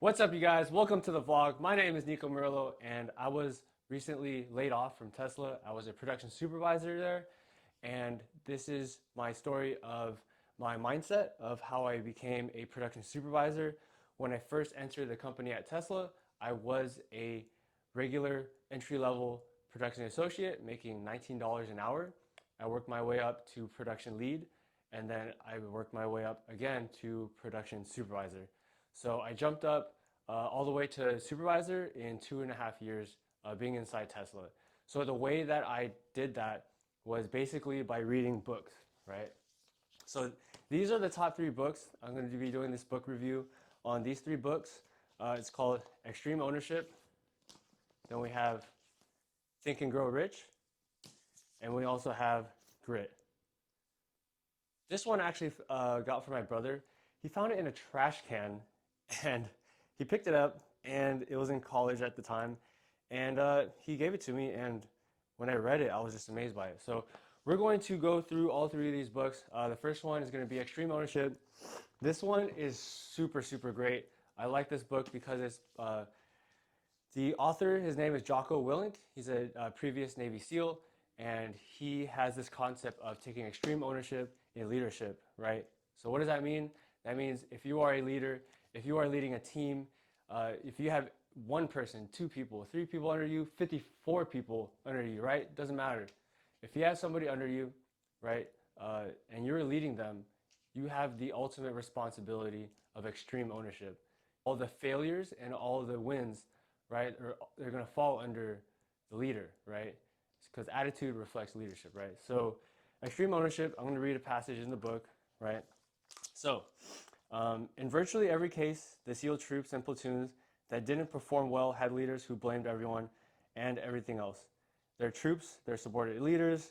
What's up, you guys? Welcome to the vlog. My name is Nico Murillo, and I was recently laid off from Tesla. I was a production supervisor there, and this is my story of my mindset of how I became a production supervisor. When I first entered the company at Tesla, I was a regular entry-level production associate making $19 an hour. I worked my way up to production lead, and then I worked my way up again to production supervisor. So I jumped up all the way to supervisor in 2.5 years being inside Tesla. So the way that I did that was basically by reading books, right? So these are the top three books. I'm going to be doing this book review on these three books. It's called Extreme Ownership. Then we have Think and Grow Rich. And we also have Grit. This one actually got from my brother. He found it in a trash can and he picked it up, and it was in college at the time, and he gave it to me, and when I read it, I was just amazed by it. So we're going to go through all three of these books. The first one is going to be Extreme Ownership. This one is super, super great. I like this book because it's the author, his name is Jocko Willink. He's a previous Navy SEAL, and he has this concept of taking extreme ownership in leadership, right? So what does that mean? That means if you are a leader, if you are leading a team, if you have one person, two people, three people under you, 54 people under you, right? Doesn't matter. If you have somebody under you, right, and you're leading them, you have the ultimate responsibility of extreme ownership. All the failures and all the wins, right, they're going to fall under the leader, right? Because attitude reflects leadership, right? So extreme ownership, I'm going to read a passage in the book, right? So in virtually every case, the SEAL troops and platoons that didn't perform well had leaders who blamed everyone and everything else. Their troops, their subordinate leaders,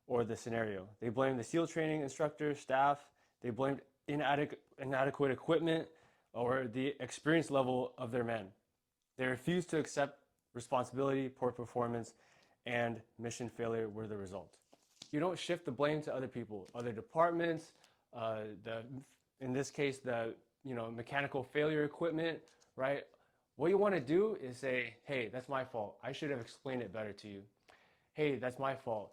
or the scenario. They blamed the SEAL training instructors, staff. They blamed inadequate equipment or the experience level of their men. They refused to accept responsibility, poor performance, and mission failure were the result. You don't shift the blame to other people, other departments, in this case, the mechanical failure equipment, right? What you want to do is say, hey, that's my fault. I should have explained it better to you. Hey, that's my fault.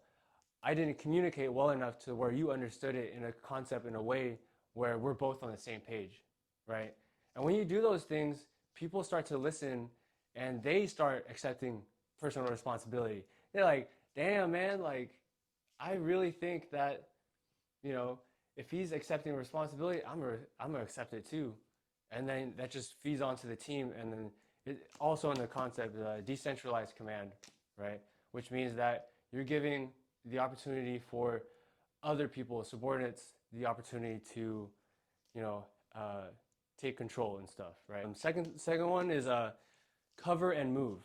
I didn't communicate well enough to where you understood it in a concept in a way where we're both on the same page, right? And when you do those things, people start to listen and they start accepting personal responsibility. They're like, damn, man, like, I really think that, you know, if he's accepting responsibility, I'm gonna accept it too. And then that just feeds onto the team. And then also in the concept of decentralized command, right? Which means that you're giving the opportunity for other people, subordinates, the opportunity to, you know, take control and stuff, right? Second one is cover and move,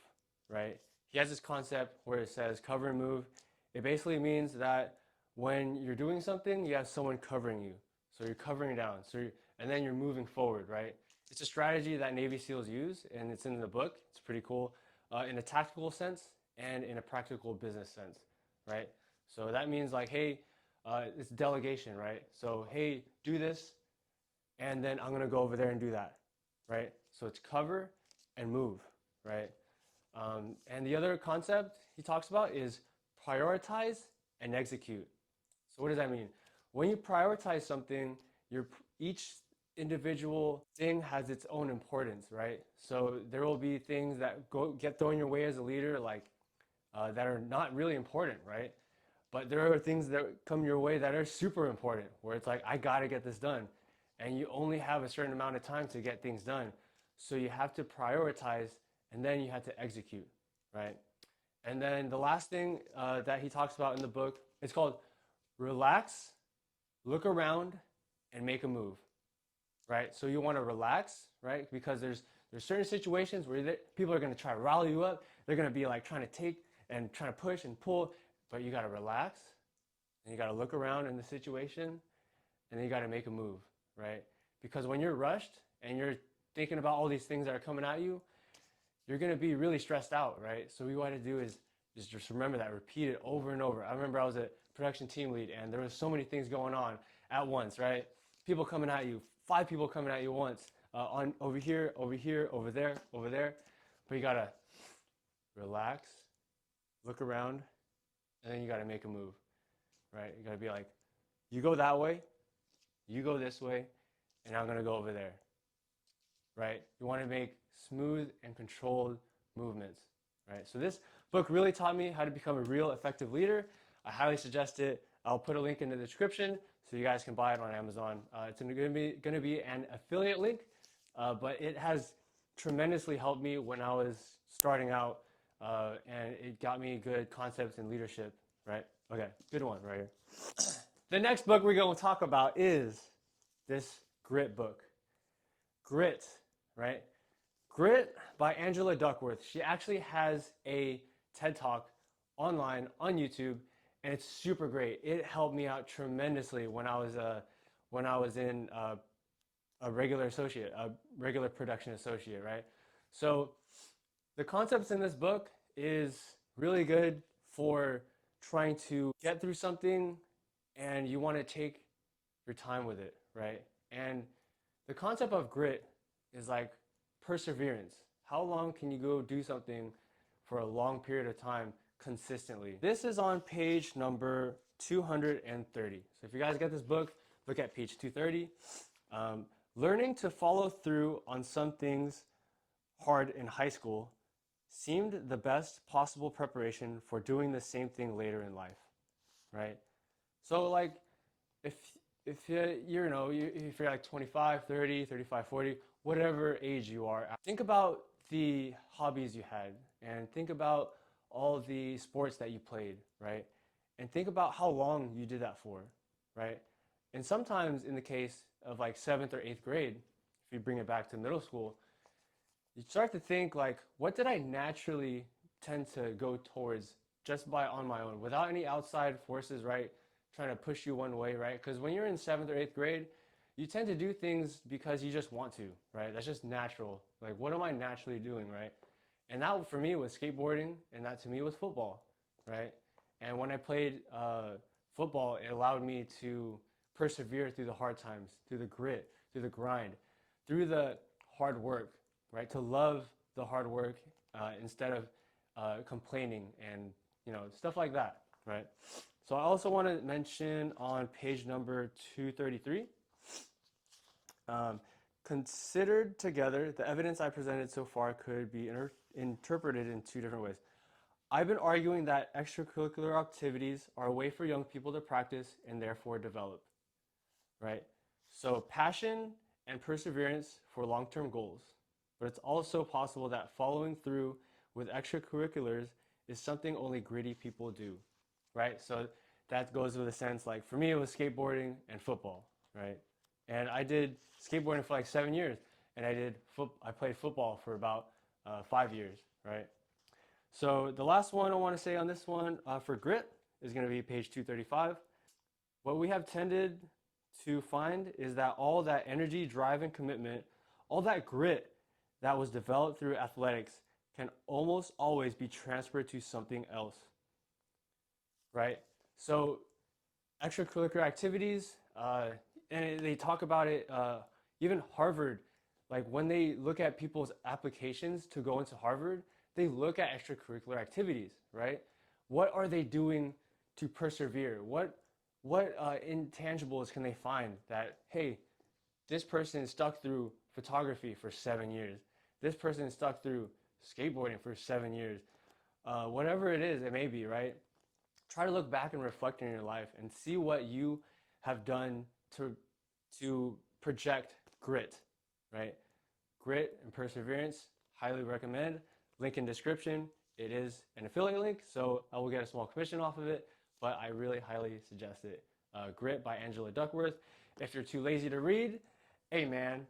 right? He has this concept where it says cover and move. It basically means that when you're doing something, you have someone covering you. So you're covering down. And then you're moving forward, right? It's a strategy that Navy SEALs use, and it's in the book. It's pretty cool in a tactical sense and in a practical business sense, right? So that means like, hey, it's delegation, right? So, hey, do this, and then I'm going to go over there and do that, right? So it's cover and move, right? And the other concept he talks about is prioritize and execute. So what does that mean? When you prioritize something, each individual thing has its own importance, right? So there will be things that get thrown your way as a leader, like that are not really important, right? But there are things that come your way that are super important, where it's like, I gotta get this done. And you only have a certain amount of time to get things done. So you have to prioritize and then you have to execute, right? And then the last thing that he talks about in the book, it's called relax, look around, and make a move, right? So you want to relax, right? Because there's certain situations where people are going to try to rally you up. They're going to be like trying to take and trying to push and pull, but you got to relax and you got to look around in the situation and then you got to make a move, right? Because when you're rushed and you're thinking about all these things that are coming at you, you're going to be really stressed out, right? So what you want to do is just remember that, repeat it over and over. I remember I was a production team lead and there was so many things going on at once, right? People coming at you, 5 people coming at you once. on over here, over here, over there, over there. But you gotta relax, look around, and then you gotta make a move, right? You gotta be like, you go that way, you go this way, and I'm gonna go over there, right? You want to make smooth and controlled movements, right? So this book really taught me how to become a real effective leader. I highly suggest it. I'll put a link in the description so you guys can buy it on Amazon. It's going to be an affiliate link, but it has tremendously helped me when I was starting out, and it got me good concepts in leadership, right? Okay, good one right here. The next book we're going to talk about is this Grit book. Grit, right? Grit by Angela Duckworth. She actually has a TED Talk online on YouTube, and it's super great. It helped me out tremendously when I was in a regular associate, a regular production associate, right? So the concepts in this book is really good for trying to get through something, and you want to take your time with it, right? And the concept of grit is like perseverance. How long can you go do something for a long period of time consistently? This is on page number 230. So if you guys get this book, look at page 230. Learning to follow through on some things hard in high school seemed the best possible preparation for doing the same thing later in life, right? So like if if you're like 25, 30, 35, 40, whatever age you are, think about the hobbies you had and think about all the sports that you played, right? And think about how long you did that for, right? And sometimes in the case of like 7th or 8th grade, if you bring it back to middle school, you start to think like, what did I naturally tend to go towards just by on my own without any outside forces, right? Trying to push you one way, right? Because when you're in 7th or 8th grade, you tend to do things because you just want to, right? That's just natural. Like, what am I naturally doing, right? And that for me was skateboarding, and that to me was football, right? And when I played football, it allowed me to persevere through the hard times, through the grit, through the grind, through the hard work, right? To love the hard work instead of complaining and stuff like that, right? So I also want to mention on page number 233, considered together, the evidence I presented so far could be interpreted in two different ways. I've been arguing that extracurricular activities are a way for young people to practice and therefore develop, right? So passion and perseverance for long-term goals, but it's also possible that following through with extracurriculars is something only gritty people do, right? So that goes with a sense like for me it was skateboarding and football, right? And I did skateboarding for like 7 years, and I played football for about 5 years, right? So the last one I want to say on this one for grit is going to be page 235. What we have tended to find is that all that energy, drive, and commitment, all that grit that was developed through athletics can almost always be transferred to something else, right? So extracurricular activities, and they talk about it, even Harvard, like when they look at people's applications to go into Harvard, they look at extracurricular activities, right? What are they doing to persevere? What intangibles can they find that, hey, this person stuck through photography for 7 years. This person stuck through skateboarding for 7 years. Whatever it is, it may be, right? Try to look back and reflect in your life and see what you have done to project grit, right? Grit and perseverance, highly recommend. Link in description. It is an affiliate link, so I will get a small commission off of it, but I really highly suggest it. Grit by Angela Duckworth. If you're too lazy to read, hey man,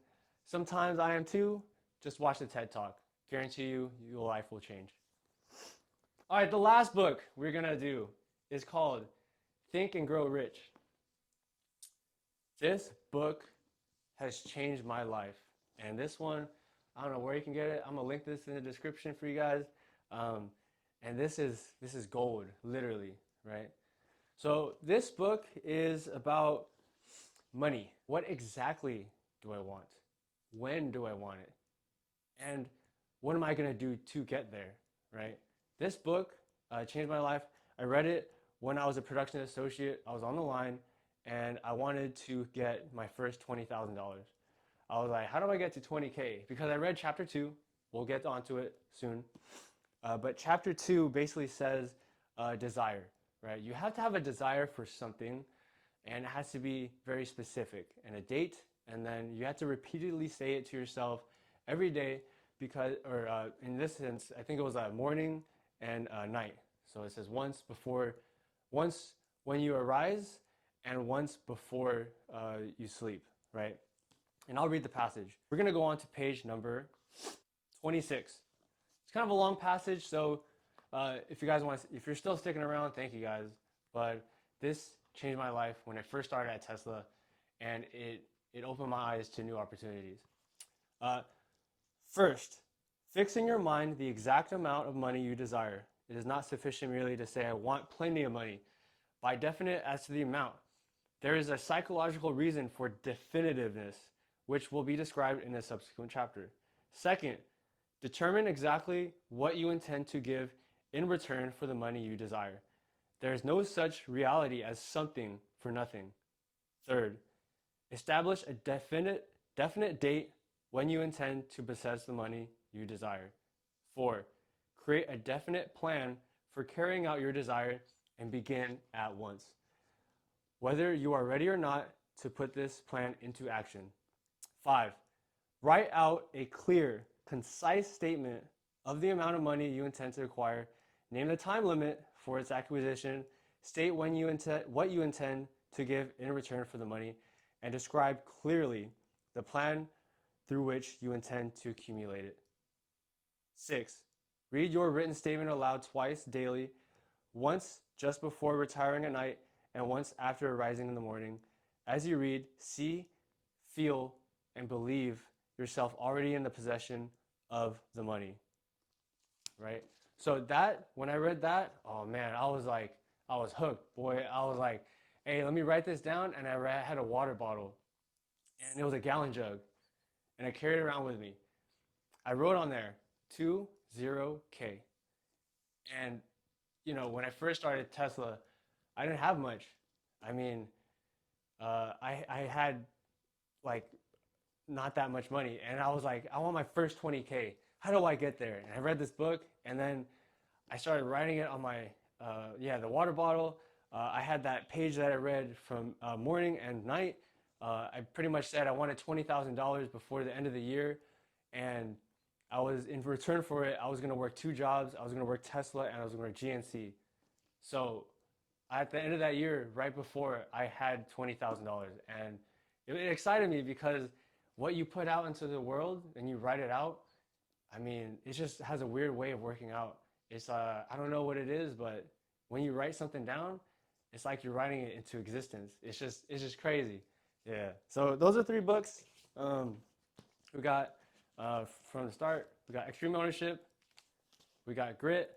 sometimes I am too. Just watch the TED Talk. Guarantee you, your life will change. All right, the last book we're gonna do is called Think and Grow Rich. This book has changed my life. And this one, I don't know where you can get it. I'm gonna link this in the description for you guys. And this is gold, literally, right? So this book is about money. What exactly do I want? when do I want it? And what am I going to do to get there, right? This book changed my life. I read it when I was a production associate. I was on the line and I wanted to get my first $20,000. I was like, how do I get to 20K? Because I read chapter 2. We'll get onto it soon. But chapter 2 basically says desire, right? You have to have a desire for something, and it has to be very specific, and a date, and then you have to repeatedly say it to yourself every day, because, or in this sense, I think it was morning and night. So it says once when you arise, and once before you sleep, right? And I'll read the passage. We're going to go on to page number 26. It's kind of a long passage, so if you guys want, if you're still sticking around, thank you guys. But this changed my life when I first started at Tesla, and it opened my eyes to new opportunities. First, fixing your mind the exact amount of money you desire. It is not sufficient merely to say, I want plenty of money. By definite as to the amount, there is a psychological reason for definitiveness, which will be described in a subsequent chapter. Second, determine exactly what you intend to give in return for the money you desire. There is no such reality as something for nothing. Third, establish a definite date when you intend to possess the money you desire. 4, create a definite plan for carrying out your desire and begin at once, whether you are ready or not to put this plan into action. 5, write out a clear, concise statement of the amount of money you intend to acquire. Name the time limit for its acquisition. State what you intend to give in return for the money, and describe clearly the plan through which you intend to accumulate it. 6, read your written statement aloud twice daily, once just before retiring at night and once after arising in the morning. As you read, see, feel, and believe yourself already in the possession of the money, right? So that, when I read that, oh man, I was hooked, boy. I was like, hey, let me write this down. And I had a water bottle, and it was a gallon jug, and I carried it around with me. I wrote on there 20K. And when I first started Tesla, I didn't have much. I mean, I had like not that much money, and I was like, I want my first 20K. How do I get there? And I read this book, and then I started writing it on my the water bottle. I had that page that I read from morning and night. I pretty much said I wanted $20,000 before the end of the year, and I was, in return for it, I was going to work 2 jobs. I was going to work Tesla, and I was going to work GNC. So at the end of that year, right before, I had $20,000, and it excited me because what you put out into the world and you write it out, I mean, it just has a weird way of working out. It's I don't know what it is, but when you write something down, it's like you're writing it into existence. It's just crazy. Yeah. So those are 3 books. We got from the start, we got Extreme Ownership, we got Grit,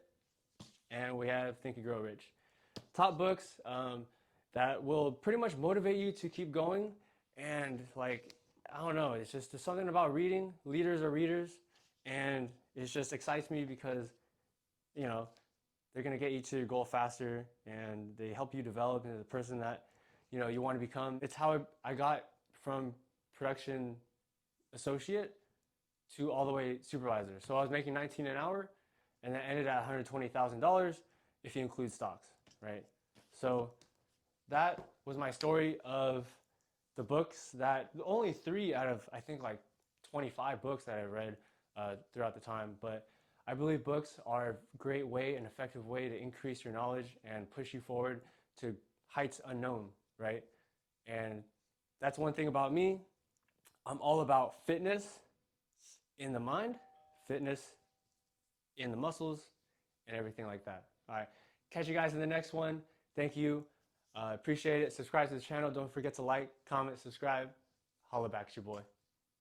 and we have Think and Grow Rich. Top books that will pretty much motivate you to keep going. And like, I don't know, it's just there's something about reading. Leaders are readers, and it just excites me because they're going to get you to your goal faster, and they help you develop into the person that you want to become. It's how I got from production associate to all the way supervisor. So I was making $19 an hour, and that ended at $120,000 if you include stocks, right? So that was my story of the books, that only 3 out of I think like 25 books that I read throughout the time. But I believe books are a great way, an effective way to increase your knowledge and push you forward to heights unknown, right? And that's one thing about me. I'm all about fitness in the mind, fitness in the muscles, and everything like that. All right, catch you guys in the next one. Thank you. Appreciate it. Subscribe to the channel. Don't forget to like, comment, subscribe. Holla back, it's your boy.